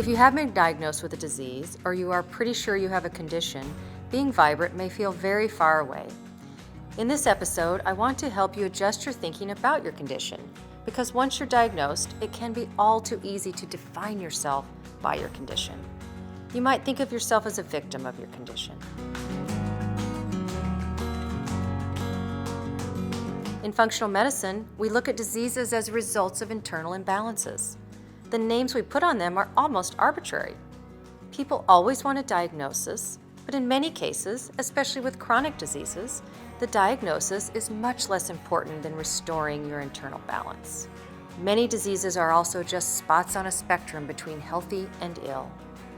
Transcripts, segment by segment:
you have been diagnosed with a disease or you are pretty sure you have a condition, being vibrant may feel very far away. In this episode, I want to help you adjust your thinking about your condition, because once you're diagnosed, it can be all too easy to define yourself by your condition. You might think of yourself as a victim of your condition. In functional medicine, we look at diseases as results of internal imbalances. The names we put on them are almost arbitrary. People always want a diagnosis, but in many cases, especially with chronic diseases, the diagnosis is much less important than restoring your internal balance. Many diseases are also just spots on a spectrum between healthy and ill.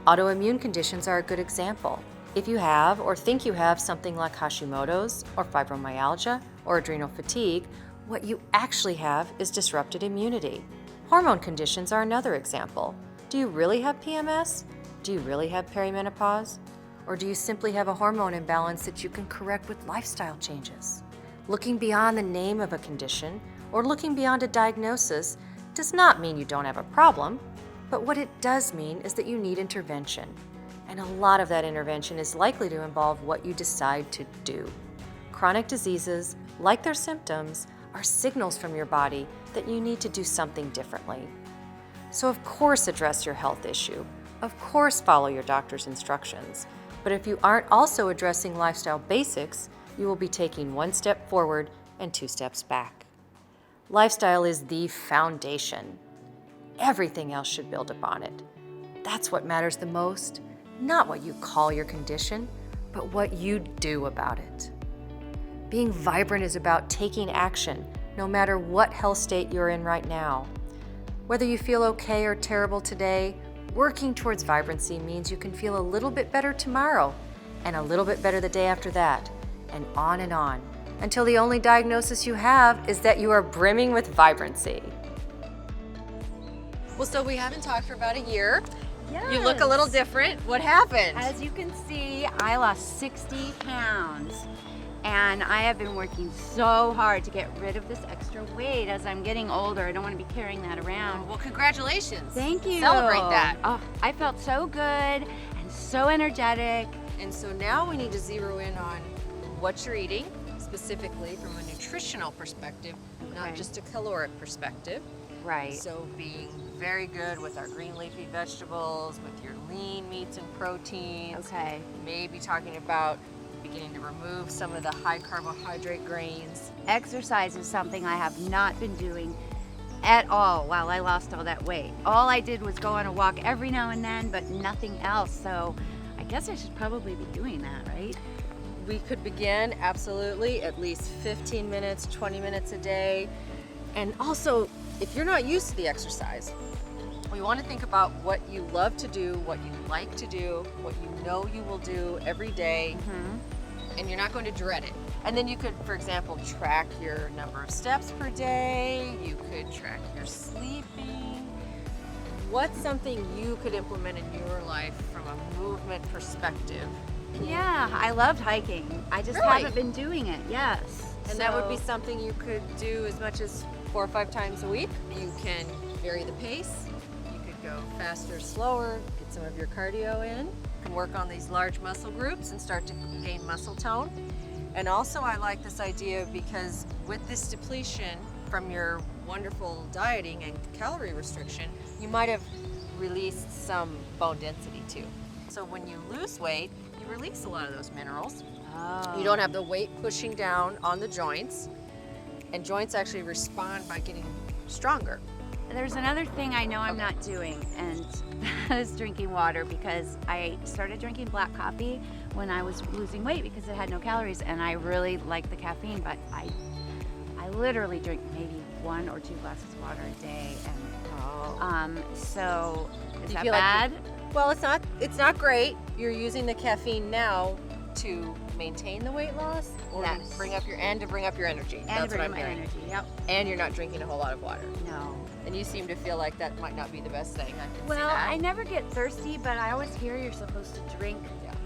Autoimmune conditions are a good example. If you have or think you have something like Hashimoto's or fibromyalgia or adrenal fatigue, what you actually have is disrupted immunity. Hormone conditions are another example. Do you really have PMS? Do you really have perimenopause? Or do you simply have a hormone imbalance that you can correct with lifestyle changes? Looking beyond the name of a condition or looking beyond a diagnosis does not mean you don't have a problem, but what it does mean is that you need intervention. And a lot of that intervention is likely to involve what you decide to do. Chronic diseases, like their symptoms, are signals from your body that you need to do something differently. So of course address your health issue. Of course follow your doctor's instructions. But if you aren't also addressing lifestyle basics, you will be taking one step forward and 2 steps back. Lifestyle is the foundation. Everything else should build upon it. That's what matters the most. Not what you call your condition, but what you do about it. Being vibrant is about taking action, no matter what health state you're in right now. Whether you feel okay or terrible today, working towards vibrancy means you can feel a little bit better tomorrow, and a little bit better the day after that, and on, until the only diagnosis you have is that you are brimming with vibrancy. Well, so we haven't talked for about a year. Yes. You look a little different. What happened? As you can see, I lost 60 pounds. And I have been working so hard to get rid of this extra weight as I'm getting older. I don't want to be carrying that around. Well, congratulations. Thank you. Celebrate that. Oh, I felt so good and so energetic. And so now we need to zero in on what you're eating, specifically from a nutritional perspective, not just a caloric perspective. Right. So being very good with our green leafy vegetables, with your lean meats and proteins. Okay. Maybe talking about beginning to remove some of the high carbohydrate grains. Exercise is something I have not been doing at all while I lost all that weight. All I did was go on a walk every now and then, but nothing else. So I guess I should probably be doing that, right? We could begin, absolutely, at least 15 minutes, 20 minutes a day. And also, if you're not used to the exercise, we want to think about what you love to do, what you like to do, what you know you will do every day, and you're not going to dread it. And then you could, for example, track your number of steps per day. You could track your sleeping. What's something you could implement in your life from a movement perspective? Yeah, I loved hiking. I just haven't been doing it, yes. And that would be something you could do as much as 4 or 5 times a week. You can vary the pace. You could go faster, slower, get some of your cardio in. You can work on these large muscle groups and start to gain muscle tone. And also I like this idea because with this depletion from your wonderful dieting and calorie restriction, you might have released some bone density too. So when you lose weight, you release a lot of those minerals. Oh. You don't have the weight pushing down on the joints, and joints actually respond by getting stronger. There's another thing I know I'm not doing, and that is drinking water, because I started drinking black coffee when I was losing weight because it had no calories, and I really like the caffeine, but I literally drink maybe 1 or 2 glasses of water a day, and so is that bad? Well, it's not great. You're using the caffeine now to maintain the weight loss, or to bring up your energy. And That's to bring what I'm my hearing. energy. Yep. And you're not drinking a whole lot of water. No. And you seem to feel like that might not be the best thing. I can see Well, that. I never get thirsty, but I always hear you're supposed to drink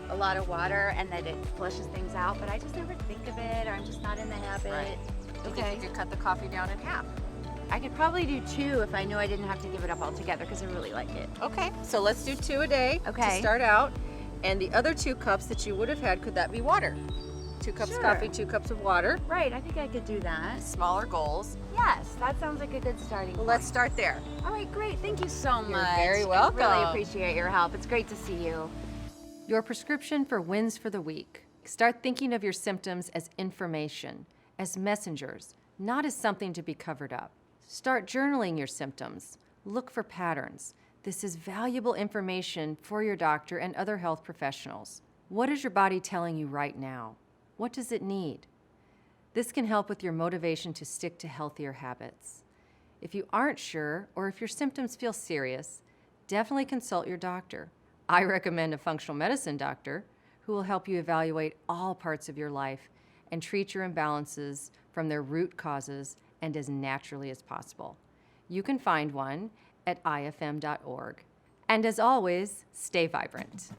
a lot of water and that it flushes things out, but I just never think of it, or I'm just not in the habit. Right. You think you could cut the coffee down in half? I could probably do 2 if I knew I didn't have to give it up altogether because I really like it. Okay, so let's do 2 a day to Okay. start out. And the other 2 cups that you would have had, could that be water? 2 cups Sure. coffee, 2 cups of water. Right, I think I could do that. Smaller goals. Yes, that sounds like a good starting Well, point. let's start there. All right, great. Thank you so You're much. very welcome. I really appreciate your help. It's great to see you. Your prescription for wins for the week. Start thinking of your symptoms as information, as messengers, not as something to be covered up. Start journaling your symptoms. Look for patterns. This is valuable information for your doctor and other health professionals. What is your body telling you right now? What does it need? This can help with your motivation to stick to healthier habits. If you aren't sure, or if your symptoms feel serious, definitely consult your doctor. I recommend a functional medicine doctor who will help you evaluate all parts of your life and treat your imbalances from their root causes and as naturally as possible. You can find one at ifm.org. And as always, stay vibrant.